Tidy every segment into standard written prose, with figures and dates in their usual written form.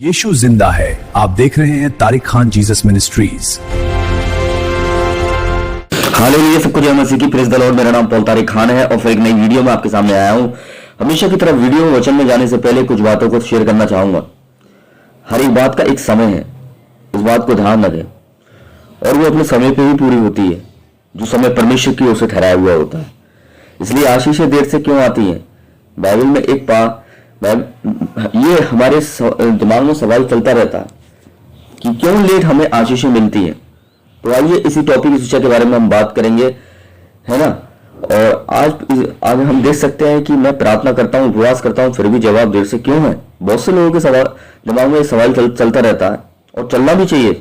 यीशु जिंदा है। आप देख रहे हैं Tariq Khan Jesus ministries. Hallelujah, सबको जय मसीह की, प्रेज द लॉर्ड। मेरा नाम पॉल तारिक खान है और फिर एक नई वीडियो में आपके सामने आया हूं। हमेशा की तरह वीडियो में वचन में जाने से पहले कुछ बातों को शेयर करना चाहूंगा। हर एक बात का एक समय है, इस बात को ध्यान रखें, और वो अपने समय पे ही पूरी होती है जो समय परमेश्वर की ओर से ठहराया हुआ होता है। इसलिए आशीषें देर से क्यों आती हैं? बाइबल में ये हमारे दिमाग में सवाल चलता रहता है कि क्यों लेट हमें आशीषें मिलती हैं। तो आइए इसी टॉपिक की शिक्षा के बारे में हम बात करेंगे, है ना। और आज हम देख सकते हैं कि मैं प्रार्थना करता हूँ, उपवास करता हूँ, फिर भी जवाब देर से क्यों है। बहुत से लोगों के दिमाग में सवाल चलता रहता है और चलना भी चाहिए।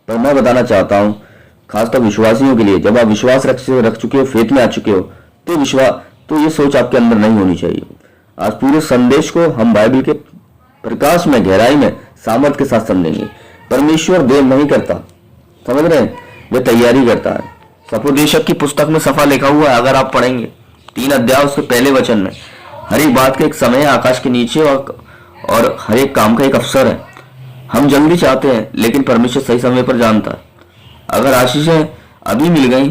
पर मैं बताना चाहता हूँ खासतौर विश्वासियों के लिए, जब आप विश्वास रख चुके हो, फेथ में आ चुके हो, तो ये सोच आपके अंदर नहीं होनी चाहिए। आज पूरे संदेश को हम बाइबल के प्रकाश में, गहराई में, सामर्थ के साथ समझेंगे। परमेश्वर देर नहीं करता, समझ रहे हैं, वे तैयारी करता है। सपोदेशक की पुस्तक में सफा लिखा हुआ है, अगर आप पढ़ेंगे 3 अध्याय उसके पहले वचन में, हर एक बात का एक समय है आकाश के नीचे, और हर एक काम का एक अवसर है। हम जल्दी चाहते हैं लेकिन परमेश्वर सही समय पर जानता है। अगर आशीषें अभी मिल गई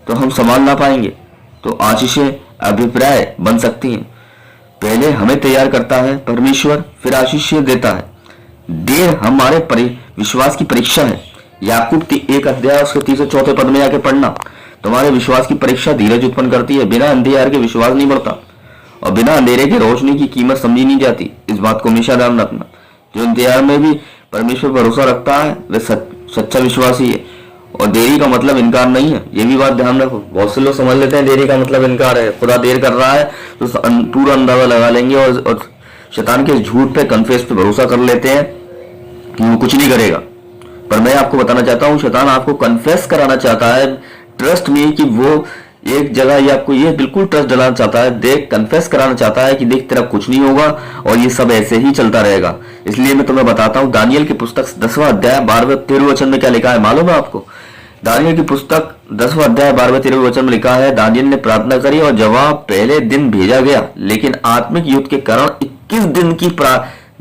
तो हम संभाल ना पाएंगे, तो आशीषें अभिप्राय बन सकती हैं। पहले हमें तैयार करता है परमेश्वर, फिर आशीष देता है। देर हमारे विश्वास की परीक्षा है। याकूब 1 अध्याय उसके 3 से 4 पद में जाके पढ़ना। तुम्हारे विश्वास की परीक्षा धीरज उत्पन्न करती है। बिना अंधेरे के विश्वास नहीं बढ़ता, और बिना अंधेरे की रोशनी की कीमत समझी नहीं जाती। इस बात को हमेशा ध्यान रखना। जो अंधेरे में भी परमेश्वर भरोसा रखता है वह सच्चा विश्वासी है। और देरी का मतलब इनकार नहीं है, ये भी बात ध्यान रखो। बहुत से लोग समझ लेते हैं देरी का मतलब इनकार है, खुदा देर कर रहा है तो पूरा अंदाजा लगा लेंगे और शैतान के झूठ पे, कन्फेस पे भरोसा कर लेते हैं कि वो कुछ नहीं करेगा। पर मैं आपको बताना चाहता हूँ, शैतान आपको कन्फेस कराना चाहता है, ट्रस्ट में, कि वो एक जगह ये आपको ये बिल्कुल ट्रस्ट दिलाना चाहता है, देख कन्फेस कराना चाहता है कि देख तेरा कुछ नहीं होगा और ये सब ऐसे ही चलता रहेगा। इसलिए मैं तुम्हें बताता हूँ, दानियल की पुस्तक 10वां अध्याय 12वें-13वें वचन में क्या लिखा है मालूम है आपको? दानियल की पुस्तक 10वां अध्याय 12वें-13वें वचन में लिखा है, दानियल ने प्रार्थना करी और जवाब पहले दिन भेजा गया, लेकिन आत्मिक युद्ध के कारण 21 दिन की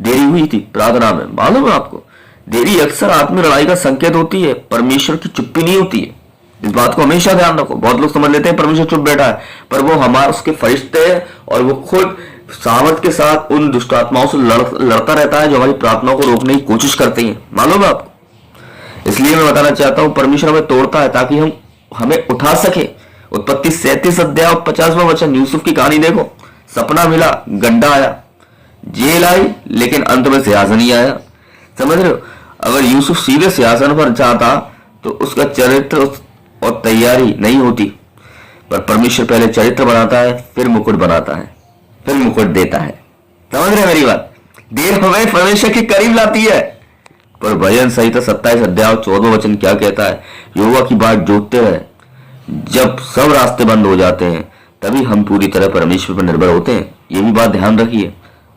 देरी हुई थी प्रार्थना में। मालूम है आपको, देरी अक्सर आत्मिक लड़ाई का संकेत होती है, परमेश्वर की चुप्पी नहीं होती है। इस बात को हमेशा ध्यान रखो। बहुत लोग समझ लेते हैं परमेश्वर चुप बैठा है, पर वो हमारे उसके फरिश्ते हैं और वो खुद सामर्थ के साथ उन दुष्ट आत्माओं से लड़ता रहता है जो हमारी प्रार्थनाओं को रोकने की कोशिश करती हैं। मालूम है आपको? इसलिए मैं बताना चाहता हूं, परमेश्वर हमें तोड़ता है ताकि हमें उठा सके। उत्पत्ति 37 अध्याय और 50वां वचन, यूसुफ की कहानी देखो। सपना मिला, गड्ढा आया, जेल आई, लेकिन अंत में सिंहासन ही आया। समझ रहे हो? अगर यूसुफ सीधे सिंहासन पर जाता तो उसका चरित्र और तैयारी नहीं होती, पर परमेश्वर पहले चरित्र बनाता है, फिर मुकुट बनाता है, फिर मुकुट देता है। समझ रहे मेरी बात? देर हमें परमेश्वर के करीब लाती है। पर भजन संहिता 27 अध्याय 14 वचन क्या कहता है? यहोवा की बात जोतते रहे, जब सब रास्ते बंद हो जाते हैं तभी हम पूरी तरह परमेश्वर पर निर्भर होते हैं। ये भी बात ध्यान रखिए,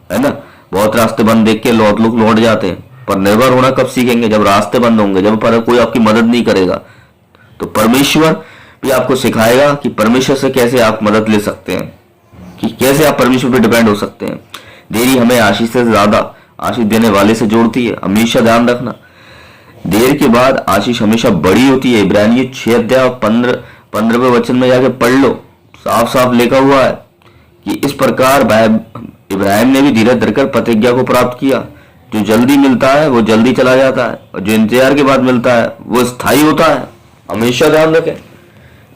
है ना। बहुत रास्ते बंद देख के लोग लौट जाते हैं, पर निर्भर होना कब सीखेंगे? जब रास्ते बंद होंगे, जब पर कोई आपकी मदद नहीं करेगा। तो परमेश्वर भी आपको सिखाएगा कि परमेश्वर से कैसे आप मदद ले सकते हैं, कि कैसे आप परमेश्वर पर डिपेंड हो सकते हैं। देरी हमें आशीष से ज्यादा आशीष देने वाले से जोड़ती है, हमेशा ध्यान रखना। देर के बाद आशीष हमेशा बड़ी होती है। इब्रानियों 6 अध्याय 15वें वचन में जाके पढ़ लो, साफ साफ लिखा हुआ है कि इस प्रकार इब्राहिम ने भी धीरज धरकर प्रतिज्ञा को प्राप्त किया। जो जल्दी मिलता है वो जल्दी चला जाता है, और जो इंतजार के बाद मिलता है वो स्थायी होता है। हमेशा ध्यान रखें,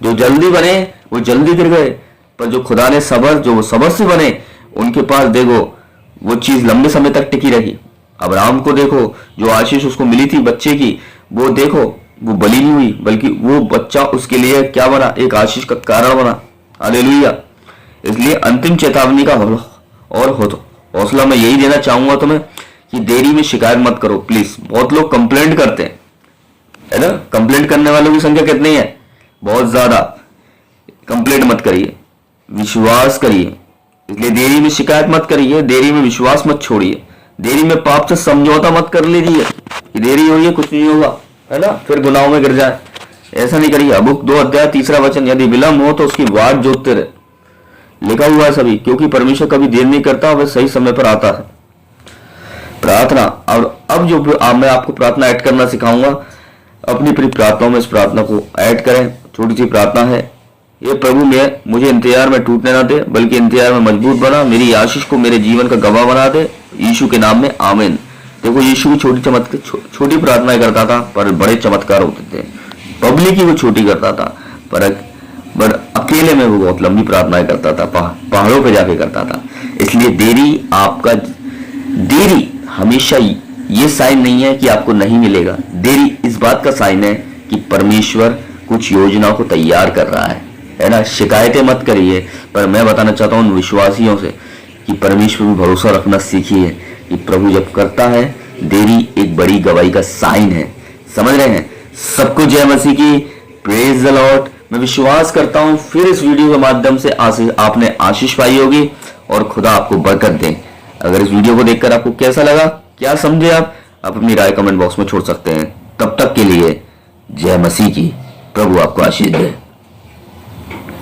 जो जल्दी बने वो जल्दी गिर गए, पर जो खुदा ने जो सबर से बने, उनके पास देखो वो चीज लंबे समय तक टिकी रही। अब्राहम को देखो, जो आशीष उसको मिली थी बच्चे की, वो देखो वो बलि नहीं हुई, बल्कि वो बच्चा उसके लिए क्या बना? एक आशीष का कारण बना। हालेलुया। इसलिए अंतिम चेतावनी का और हौसला मैं यही देना चाहूंगा तुम्हें कि देरी में शिकायत मत करो, प्लीज। बहुत लोग कंप्लेंट करते हैं, है ना। कंप्लेंट करने वालों की संख्या कितनी है? बहुत ज्यादा। कंप्लेंट मत करिए, विश्वास करिए। इसलिए देरी में शिकायत मत करिए, देरी में विश्वास मत छोड़िए, देरी में पाप से समझौता मत कर लीजिए कि देरी हुई है कुछ नहीं होगा, है ना, फिर गुनाहों में गिर जाए। ऐसा नहीं करिए। हबक्कुक 2 अध्याय 3 वचन, यदि विलंब हो तो उसकी वाट जोतते रहे, लिखा हुआ है सभी, क्योंकि परमेश्वर कभी देर नहीं करता, वह सही समय पर आता है। प्रार्थना। और अब जो मैं आपको प्रार्थना ऐड करना सिखाऊंगा, अपनी प्रिय प्रार्थनाओं में इस प्रार्थना को ऐड करें। छोटी सी प्रार्थना है, ये प्रभु मुझे इंतजार में टूटने ना दे, बल्कि इंतजार में मजबूत बना, मेरी आशीष को मेरे जीवन का गवाह बना दे, यीशु के नाम में आमीन। देखो, यीशु भी छोटी प्रार्थनाएं करता था, पर बड़े चमत्कार होते थे। पब्लिक ही वो छोटी करता था, पर अकेले में वो बहुत लंबी प्रार्थनाएं करता था, पहाड़ों पे जाके करता था। इसलिए देरी हमेशा ये साइन नहीं है कि आपको नहीं मिलेगा। देरी इस बात का साइन है कि परमेश्वर कुछ योजनाओं को तैयार कर रहा है ना। शिकायतें मत करिए, पर मैं बताना चाहता हूं उन विश्वासियों से कि परमेश्वर में भरोसा रखना सीखिए कि प्रभु जब करता है, देरी एक बड़ी गवाही का साइन है। समझ रहे हैं? सबको जय मसीह की, प्रेज द लॉर्ड। मैं विश्वास करता हूं फिर इस वीडियो के माध्यम से आपने आशीष पाई होगी और खुदा आपको बरकत दे। अगर इस वीडियो को देखकर आपको कैसा लगा, क्या समझे आप अपनी राय कमेंट बॉक्स में छोड़ सकते हैं। तब तक के लिए जय मसीह की, प्रभु आपको आशीष दे।